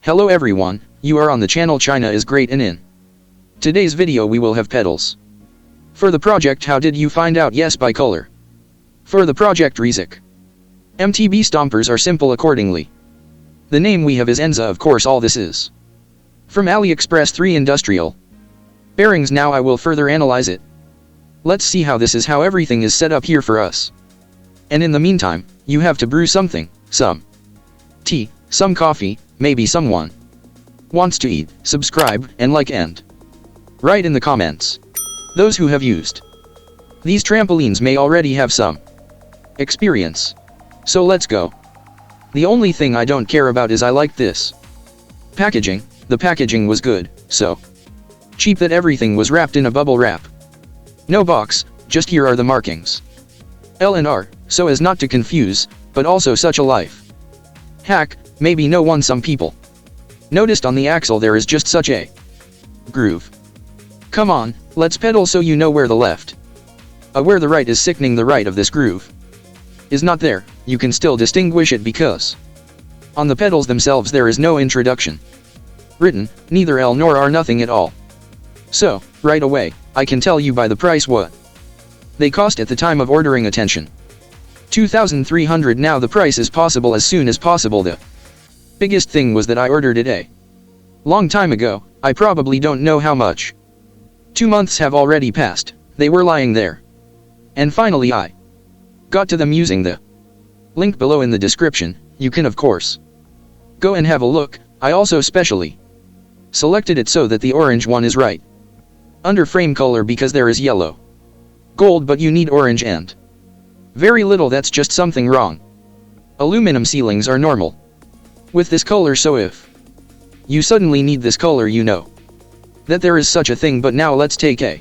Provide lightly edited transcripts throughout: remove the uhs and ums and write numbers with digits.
Hello everyone, you are on the channel China is Great and in today's video we will have pedals. For the project how did you find out? Yes, by color. For the project Rizik. MTB stompers are simple accordingly. The name we have is Enzo, of course all this is from AliExpress 3 industrial bearings. Now I will further analyze it. Let's see how this is, how everything is set up here for us. And in the meantime, you have to brew something, some tea, some coffee, maybe someone wants to eat. Subscribe and like and write in the comments. Those who have used these trampolines may already have some experience. So let's go. The only thing I don't care about is I like this packaging. The packaging was good, so cheap that everything was wrapped in a bubble wrap. No box, just here are the markings. L and R, so as not to confuse, but also such a life hack, maybe no one some people noticed on the axle there is just such a groove. Come on, let's pedal so you know where the left, where the right is. Sickening, the right of this groove is not there. You can still distinguish it because on the pedals themselves there is no introduction written, neither L nor R, nothing at all. So, right away, I can tell you by the price what they cost at the time of ordering. Attention, 2,300. Now the price is possible as soon as possible. The biggest thing was that I ordered it a long time ago. I probably don't know how much. 2 months have already passed. They were lying there. And finally I got to them using the link below in the description. You can of course go and have a look. I also specially selected it so that the orange one is right under frame color because there is yellow, gold, but you need orange and very little. That's just something wrong. Aluminum ceilings are normal with this color, so if you suddenly need this color, you know that there is such a thing. But now let's take a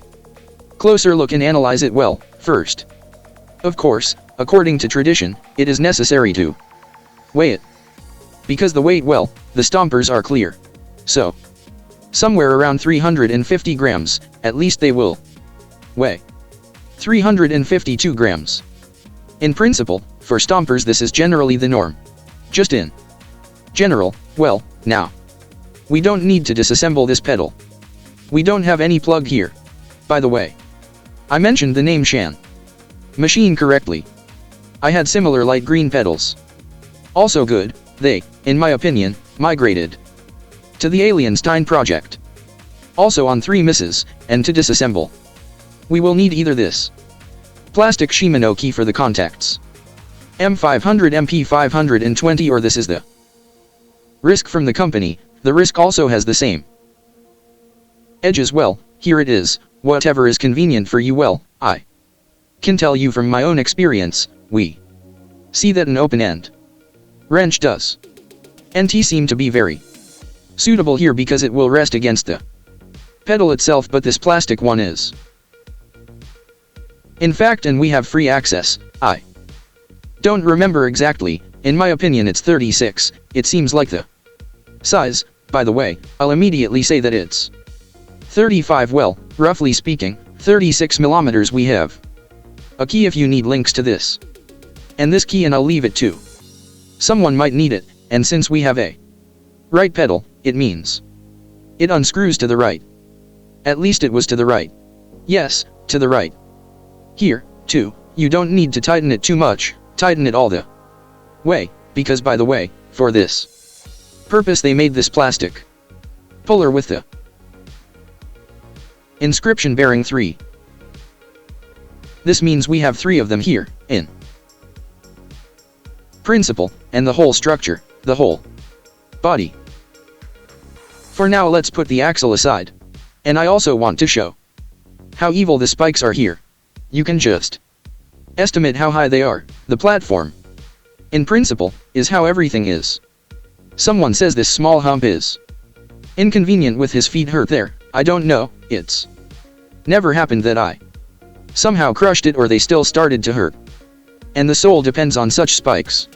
closer look and analyze it well. First, of course, according to tradition, it is necessary to weigh it, because the weight, well, the stompers are clear, so somewhere around 350 grams, at least they will weigh 352 grams. In principle, for stompers this is generally the norm. Just in general, well, now we don't need to disassemble this pedal. We don't have any plug here. By the way, I mentioned the name Shan machine correctly. I had similar light green pedals. Also good. They, in my opinion, migrated to the Alienstein project. Also on 3 misses, and to disassemble, we will need either this plastic Shimano key for the contacts, M500 MP520, or this is the risk from the company. The risk also has the same edge as well. Here it is. Whatever is convenient for you. Well, I can tell you from my own experience, we see that an open-end wrench does NT seem to be very suitable here because it will rest against the pedal itself, but this plastic one is in fact, and we have free access. I don't remember exactly. In my opinion it's 36. It seems like the size. By the way, I'll immediately say that it's 35. Well, roughly speaking, 36 millimeters. We have a key if you need links to this and this key, and I'll leave it too. Someone might need it, and since we have a right pedal, it means it unscrews to the right. At least it was to the right. Yes, to the right. Here, too, you don't need to tighten it too much. Tighten it all the way, because by the way, for this purpose they made this plastic puller with the inscription bearing 3. This means we have 3 of them here, in principle, and the whole structure, the whole body. For now let's put the axle aside. And I also want to show how evil the spikes are here. You can just estimate how high they are. The platform, in principle, is how everything is. Someone says this small hump is inconvenient with his feet hurt there. I don't know, it's never happened that I somehow crushed it or they still started to hurt. And the sole depends on such spikes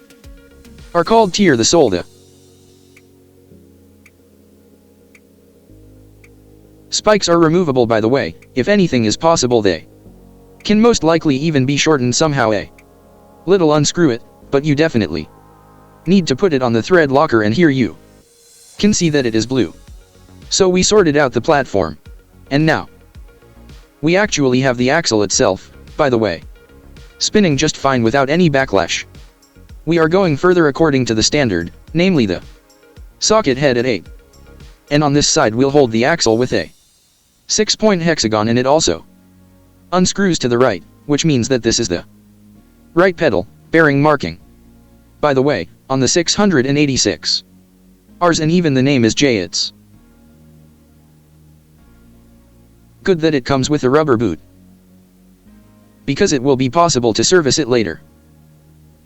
are called tier the sole. The spikes are removable, by the way. If anything is possible, they can most likely even be shortened somehow. A little unscrew it, but you definitely need to put it on the thread locker, and here you can see that it is blue. So we sorted out the platform. And now, we actually have the axle itself, by the way, spinning just fine without any backlash. We are going further according to the standard, namely the socket head at 8. And on this side we'll hold the axle with a 6-point hexagon, and it also unscrews to the right, which means that this is the right pedal bearing marking. By the way, on the 686 Rs, and even the name is J. It's good that it comes with a rubber boot, because it will be possible to service it later.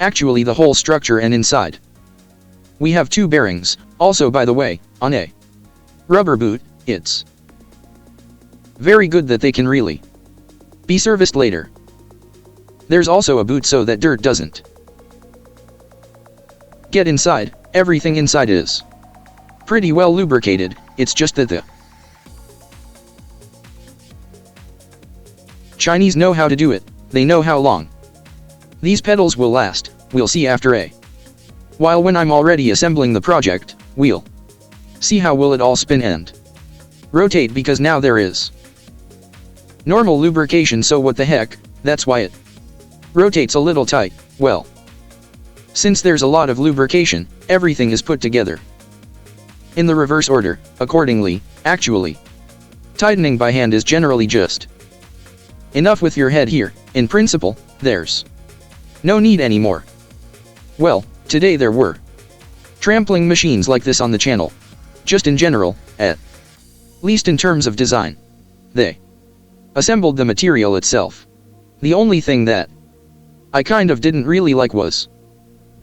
Actually, the whole structure and inside. We have 2 bearings, also by the way, on a rubber boot. It's very good that they can really be serviced later. There's also a boot so that dirt doesn't get inside. Everything inside is pretty well lubricated, it's just that the Chinese know how to do it. They know how long these pedals will last. We'll see after a while. When I'm already assembling the project, we'll see how will it all spin and rotate, because now there is normal lubrication, so what the heck, that's why it rotates a little tight. Well, since there's a lot of lubrication, everything is put together in the reverse order, accordingly. Actually, tightening by hand is generally just enough with your head here. In principle, there's no need anymore. Well, today there were trampling machines like this on the channel. Just in general, at least in terms of design. They assembled the material itself. The only thing that I kind of didn't really like was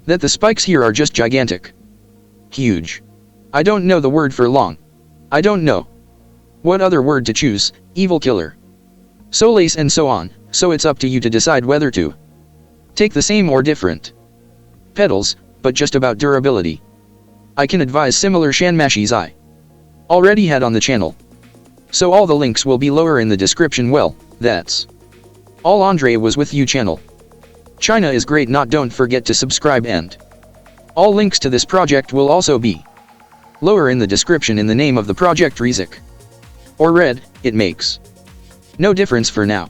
that the spikes here are just gigantic. Huge. I don't know the word for long. I don't know what other word to choose. Evil killer, Solace, and so on. So it's up to you to decide whether to take the same or different pedals, but just about durability, I can advise similar Shanmashis I already had on the channel. So all the links will be lower in the description. Well, that's all. Andre was with you channel. China is great. Don't forget to subscribe, and all links to this project will also be lower in the description in the name of the project, Rizik or Red. It makes no difference for now.